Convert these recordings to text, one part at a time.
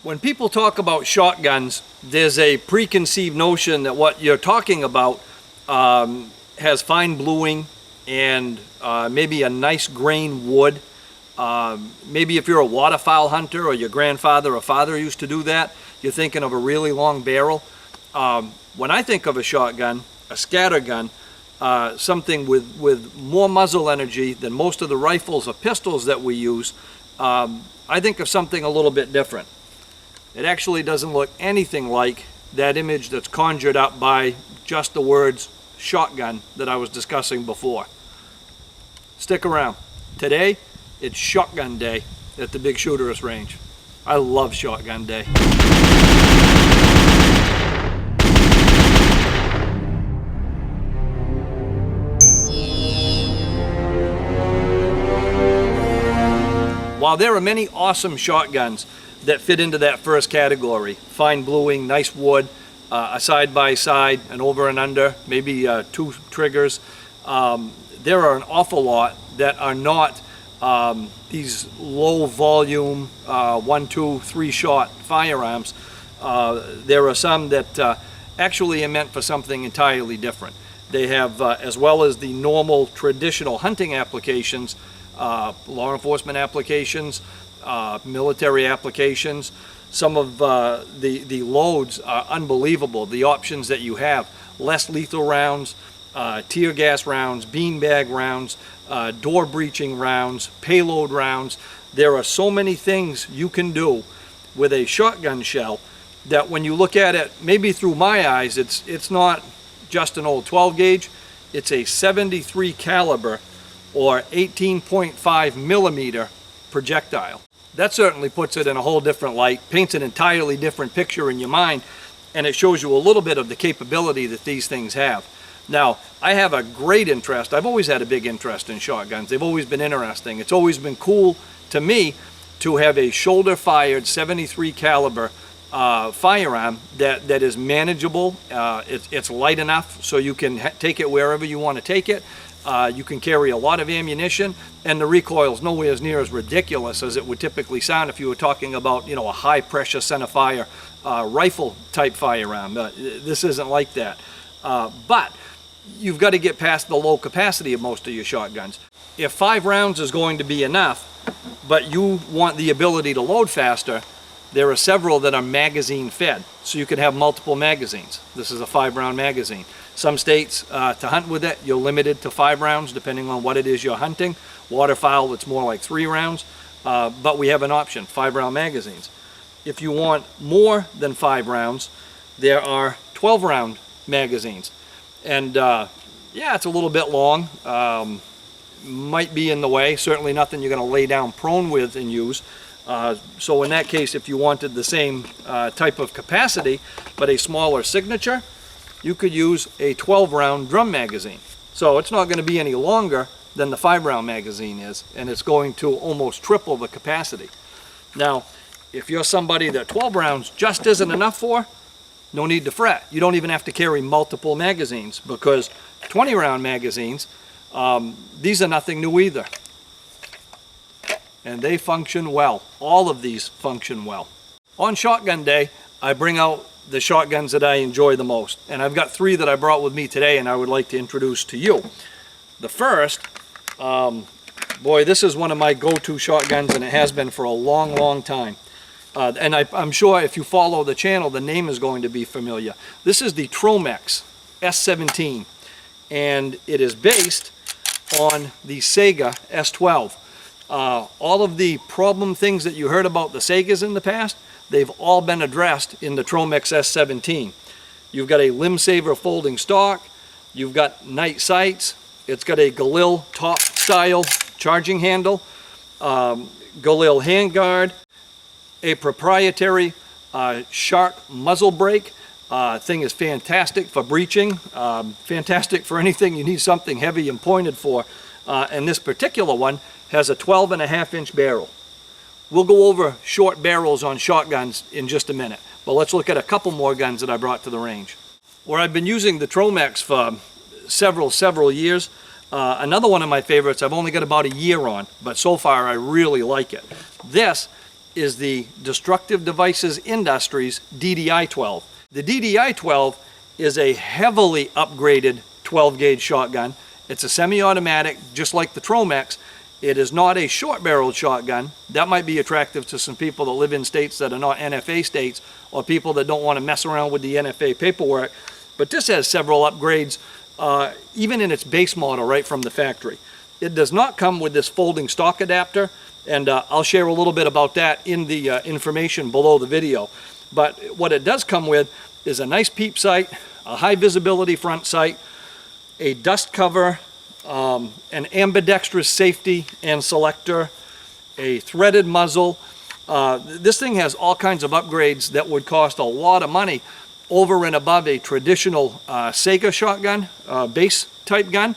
When people talk about shotguns, there's a preconceived notion that what you're talking about has fine bluing and maybe a nice grain wood. Maybe if you're a waterfowl hunter or your grandfather or father used to do that, you're thinking of a really long barrel. When I think of a shotgun, a scatter gun, something with more muzzle energy than most of the rifles or pistols that we use, I think of something a little bit different. It actually doesn't look anything like that image that's conjured up by just the words shotgun that I was discussing before. Stick around. Today, it's shotgun day at the Bigshooterist range. I love shotgun day. While there are many awesome shotguns that fit into that first category, fine bluing, nice wood, a side-by-side, an over and under, maybe 2 triggers, there are an awful lot that are not these low volume 1, 2, 3 shot firearms. There are some that actually are meant for something entirely different. They have, as well as the normal traditional hunting applications, law enforcement applications, military applications. Some of the loads are unbelievable. The options that you have: less lethal rounds, tear gas rounds, beanbag rounds, door breaching rounds, payload rounds. There are so many things you can do with a shotgun shell that when you look at it, maybe through my eyes, it's not just an old 12 gauge, it's a 73 caliber or 18.5 millimeter projectile. That certainly puts it in a whole different light, paints an entirely different picture in your mind, and it shows you a little bit of the capability that these things have. Now, I have a great interest. I've always had a big interest in shotguns. They've always been interesting. It's always been cool to me to have a shoulder-fired 73 caliber firearm that is manageable. It's light enough so you can take it wherever you want to take it. You can carry a lot of ammunition, and the recoil is nowhere near as ridiculous as it would typically sound if you were talking about, you know, a high-pressure center-fire rifle-type firearm. This isn't like that. But you've got to get past the low capacity of most of your shotguns. If 5 rounds is going to be enough, but you want the ability to load faster, there are several that are magazine fed, so you can have multiple magazines. This is a 5-round magazine. Some states, to hunt with it, you're limited to 5 rounds depending on what it is you're hunting. Waterfowl, it's more like 3 rounds, but we have an option, 5-round magazines. If you want more than 5 rounds, there are 12-round magazines. And yeah, it's a little bit long, might be in the way, certainly nothing you're going to lay down prone with and use. So in that case, if you wanted the same type of capacity, but a smaller signature, you could use a 12-round drum magazine. So it's not going to be any longer than the 5-round magazine is, and it's going to almost triple the capacity. Now, if you're somebody that 12 rounds just isn't enough for, no need to fret. You don't even have to carry multiple magazines, because 20-round magazines, these are nothing new either. And they function well. All of these function well. On shotgun day, I bring out the shotguns that I enjoy the most. And I've got 3 that I brought with me today and I would like to introduce to you. The first, boy, this is one of my go-to shotguns, and it has been for a long, long time. And I'm sure if you follow the channel, the name is going to be familiar. This is the TrueMax S17, and it is based on the Sega S12. All of the problem things that you heard about the Segas in the past, they've all been addressed in the TrueMax S17. You've got a limb saver folding stock, you've got night sights, it's got a Galil top style charging handle, Galil handguard, a proprietary shark muzzle brake. Thing is fantastic for breaching, fantastic for anything you need something heavy and pointed for. and this particular one has a 12.5-inch barrel. We'll go over short barrels on shotguns in just a minute, but let's look at a couple more guns that I brought to the range. Where I've been using the TrueMax for several years. Another one of my favorites I've only got about a year on, but so far I really like it. This is the Destructive Devices Industries DDI-12. The DDI-12 is a heavily upgraded 12-gauge shotgun. It's a semi-automatic, just like the TrueMax. It is not a short-barreled shotgun. That might be attractive to some people that live in states that are not NFA states, or people that don't want to mess around with the NFA paperwork. But this has several upgrades, even in its base model right from the factory. It does not come with this folding stock adapter, and I'll share a little bit about that in the information below the video. But what it does come with is a nice peep sight, a high visibility front sight, a dust cover, an ambidextrous safety and selector, a threaded muzzle. This thing has all kinds of upgrades that would cost a lot of money over and above a traditional Sega shotgun, base type gun,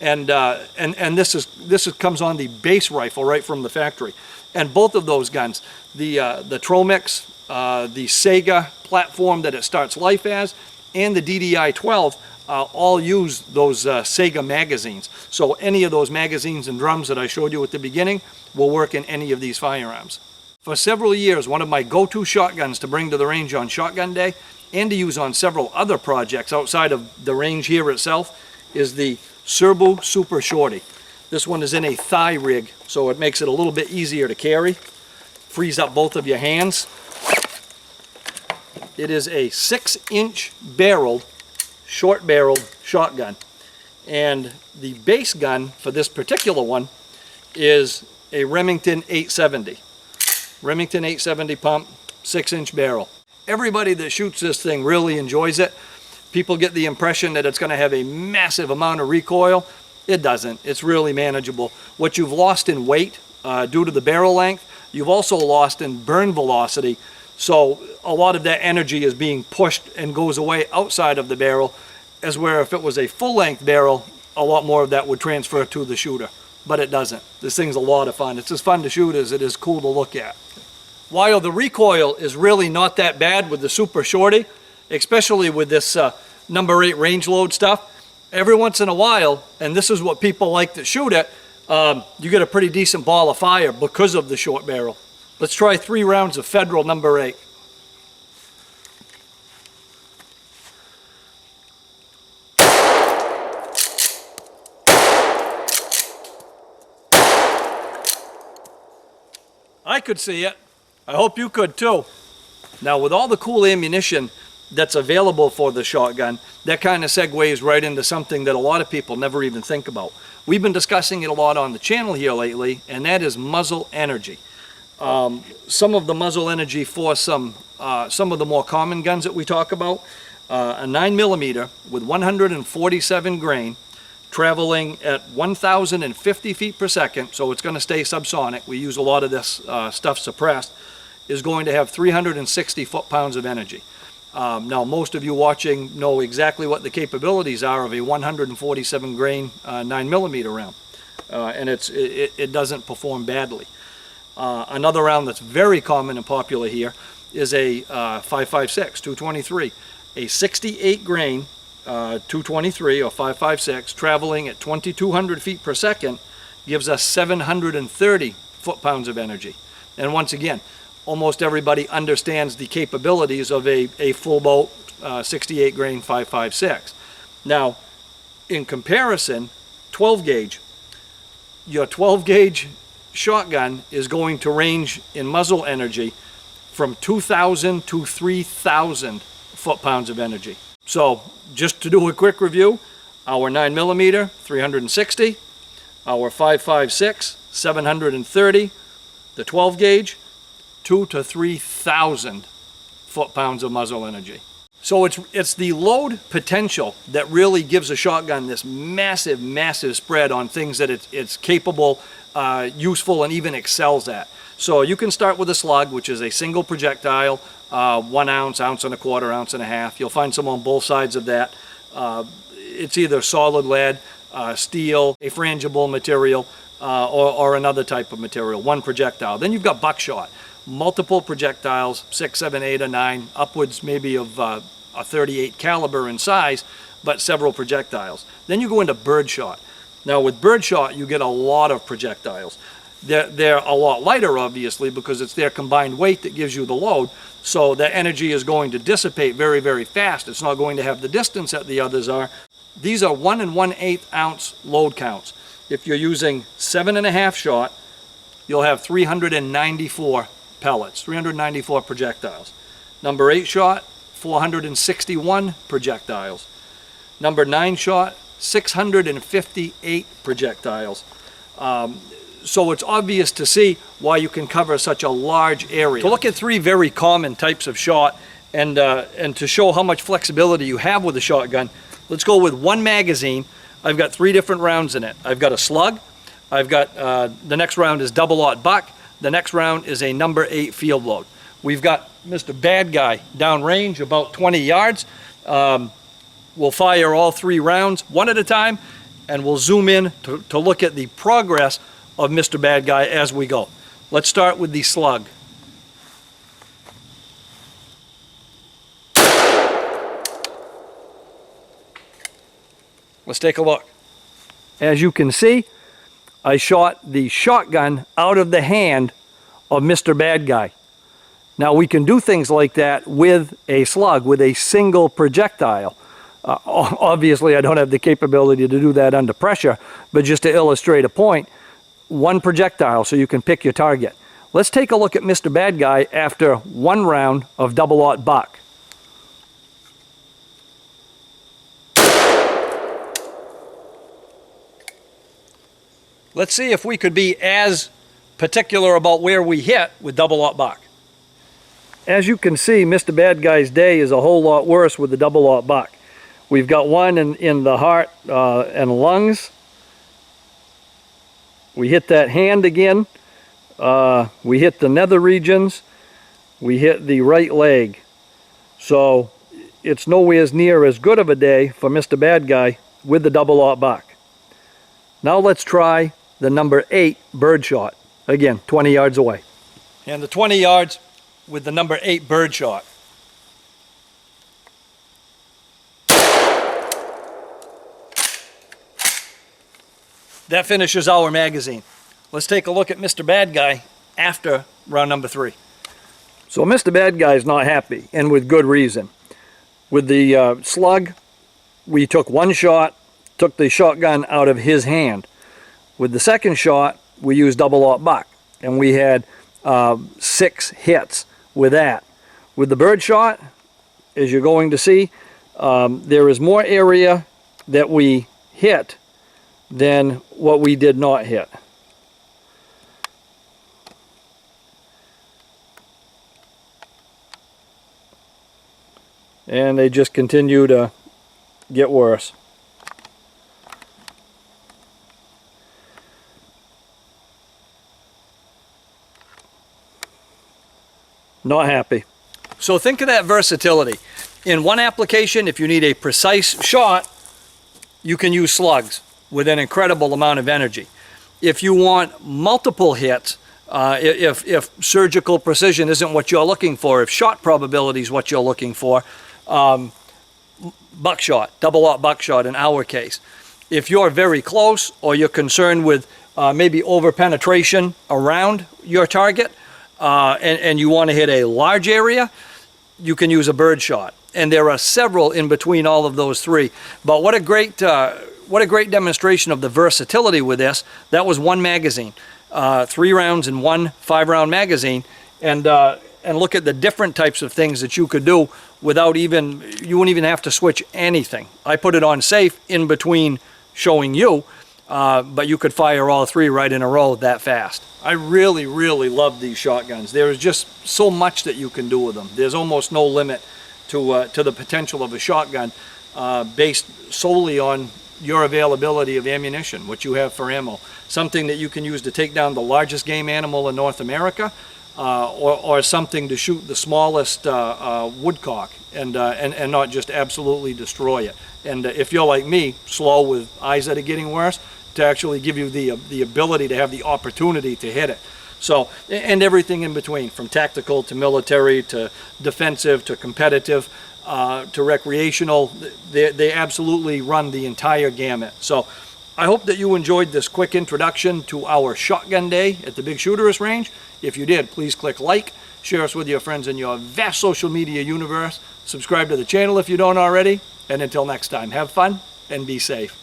and this comes on the base rifle right from the factory. And both of those guns, the TrueMax, the Sega platform that it starts life as, and the DDI-12 all use those Sega magazines. So any of those magazines and drums that I showed you at the beginning will work in any of these firearms. For several years, one of my go-to shotguns to bring to the range on Shotgun Day and to use on several other projects outside of the range here itself is the Serbu Super Shorty. This one is in a thigh rig, so it makes it a little bit easier to carry. Frees up both of your hands. It is a 6-inch barreled, short barreled shotgun. And the base gun for this particular one is a Remington 870. Remington 870 pump, 6-inch barrel. Everybody that shoots this thing really enjoys it. People get the impression that it's going to have a massive amount of recoil. It doesn't. It's really manageable. What you've lost in weight due to the barrel length, you've also lost in burn velocity. So a lot of that energy is being pushed and goes away outside of the barrel, as where if it was a full-length barrel, a lot more of that would transfer to the shooter. But it doesn't. This thing's a lot of fun. It's as fun to shoot as it is cool to look at. While the recoil is really not that bad with the Super Shorty, especially with this number 8 range load stuff, every once in a while, and this is what people like to shoot at, you get a pretty decent ball of fire because of the short barrel. Let's try 3 rounds of Federal number 8. I could see it. I hope you could too. Now, with all the cool ammunition that's available for the shotgun, that kind of segues right into something that a lot of people never even think about. We've been discussing it a lot on the channel here lately, and that is Muzzle Energy. Some of the Muzzle Energy for some of the more common guns that we talk about, a 9mm with 147 grain, traveling at 1,050 feet per second, so it's going to stay subsonic. We use a lot of this stuff suppressed, is going to have 360 foot-pounds of energy. Now, most of you watching know exactly what the capabilities are of a 147 grain 9mm round, and it doesn't perform badly. Another round that's very common and popular here is a 5.56 223, a 68 grain 223 or 5.56 traveling at 2,200 feet per second gives us 730 foot-pounds of energy. And once again, almost everybody understands the capabilities of a full bolt 68 grain 5.56. Now, in comparison, 12 gauge, your 12 gauge shotgun is going to range in muzzle energy from 2,000 to 3,000 foot-pounds of energy. So just to do a quick review, our 9mm 360, our 5.56 730, the 12 gauge 2,000 to 3,000 foot-pounds of muzzle energy. So it's the load potential that really gives a shotgun this massive spread on things that it's capable, useful, and even excels at. So you can start with a slug, which is a single projectile, 1 ounce, ounce and a quarter, ounce and a half. You'll find some on both sides of that. It's either solid lead, steel, a frangible material, or another type of material, one projectile. Then you've got buckshot, multiple projectiles, 6, 7, 8, or 9, upwards maybe of a 38 caliber in size, but several projectiles. Then you go into birdshot. Now with birdshot, you get a lot of projectiles. They're a lot lighter, obviously, because it's their combined weight that gives you the load. So the energy is going to dissipate very, very fast. It's not going to have the distance that the others are. These are 1 1/8 ounce load counts. If you're using 7.5 shot, you'll have 394 pellets, 394 projectiles. Number 8 shot, 461 projectiles. Number 9 shot, 658 projectiles. So it's obvious to see why you can cover such a large area. To look at 3 very common types of shot and to show how much flexibility you have with a shotgun, let's go with one magazine. I've got 3 different rounds in it. I've got a slug, I've got, the next round is double-aught buck, the next round is a number 8 field load. We've got Mr. Bad Guy downrange about 20 yards. We'll fire all 3 rounds one at a time, and we'll zoom in to look at the progress of Mr. Bad Guy as we go. Let's start with the slug. Let's take a look. As you can see, I shot the shotgun out of the hand of Mr. Bad Guy. Now we can do things like that with a slug, with a single projectile. Obviously I don't have the capability to do that under pressure, but just to illustrate a point, one projectile so you can pick your target. Let's take a look at Mr. Bad Guy after 1 round of double-aught buck. Let's see if we could be as particular about where we hit with double-aught buck. As you can see, Mr. Bad Guy's day is a whole lot worse with the double-aught buck. We've got one in the heart and lungs. We hit that hand again. We hit the nether regions. We hit the right leg. So it's nowhere near as good of a day for Mr. Bad Guy with the double-aught buck. Now let's try the number 8 birdshot. Again, 20 yards away. And the 20 yards with the number 8 birdshot. That finishes our magazine. Let's take a look at Mr. Bad Guy after round number 3. So Mr. Bad Guy is not happy, and with good reason. With the slug, we took 1 shot, took the shotgun out of his hand. With the second shot, we used double-aught buck, and we had 6 hits with that. With the bird shot, as you're going to see, there is more area that we hit than what we did not hit. And they just continue to get worse. Not happy. So think of that versatility. In one application, if you need a precise shot, you can use slugs with an incredible amount of energy. If you want multiple hits, if surgical precision isn't what you're looking for, if shot probability is what you're looking for, buckshot, double-aught buckshot in our case. If you're very close or you're concerned with maybe over-penetration around your target and you want to hit a large area, you can use a bird shot. And there are several in between all of those 3. But what a great demonstration of the versatility with this. That was 1 magazine, 3 rounds in 1 5-round magazine, and look at the different types of things that you could do without you wouldn't even have to switch anything. I put it on safe in between showing you, but you could fire all 3 right in a row that fast. I really, really love these shotguns. There is just so much that you can do with them. There's almost no limit to the potential of a shotgun based solely on your availability of ammunition, what you have for ammo. Something that you can use to take down the largest game animal in North America, or something to shoot the smallest woodcock and not just absolutely destroy it. And if you're like me, slow with eyes that are getting worse, to actually give you the ability to have the opportunity to hit it. So, and everything in between, from tactical to military to defensive to competitive to recreational, they absolutely run the entire gamut. So I hope that you enjoyed this quick introduction to our shotgun day at the Bigshooterist range. If you did, please click like, share us with your friends in your vast social media universe, subscribe to the channel if you don't already, and until next time, have fun and be safe.